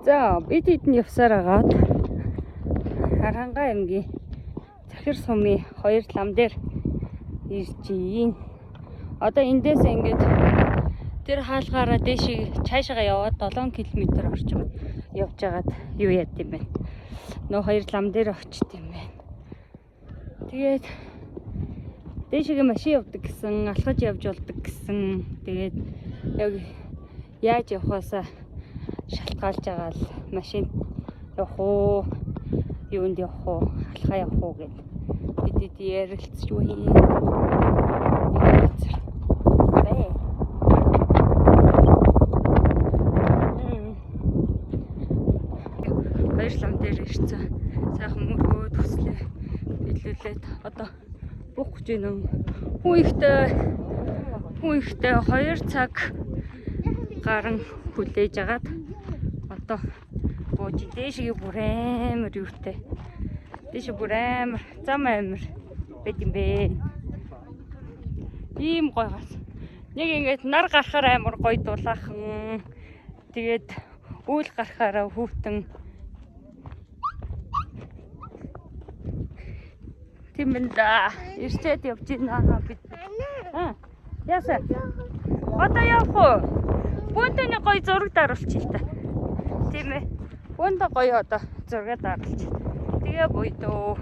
За бид хэдэн явсаар агаад Харанга аймгийн Захир сумын 2 лам дээр ирж ийн. Одоо эндээс ингээд тэр хаалгаараа дээшээ цаашаа яваад 7 км орчим явж байгаад юу яд юм бэ? Нөө 2 лам дээр очт юм байна. Тэгээд дээшээ машин явдаг гэсэн, алхаж явж болдог гэсэн. Тэгээд яг яаж явахаасаа шалтгаалж байгаа л машин явах уу, юунд явах уу, алхаа явах уу гэд бид ярилцж байна. Хоёр лам дээр ирсэн. Сайхан мөргөө төслөө илүүлээд одоо бух гэж байна. Хүн ихтэй 2 цаг гарan хүлээж агаад одоо бууж дээшээ бүр амар юутай. Дээшээ бүр амар зам амар байт юм бэ. Ийм гоё гас. Нэг ингээд нар гарахаар амар гоё дулаахан. Тэгээд үйл гарахаараа хүүтэн. Тимэнда ирчээд явж байна бид. Яасан? Одоо явах уу? Бүүнтэй гоё зураг даруулчих та. Тийм ээ. Бүүнтэй гоё одоо зураг даруулчих. Тэгээ буй дөө.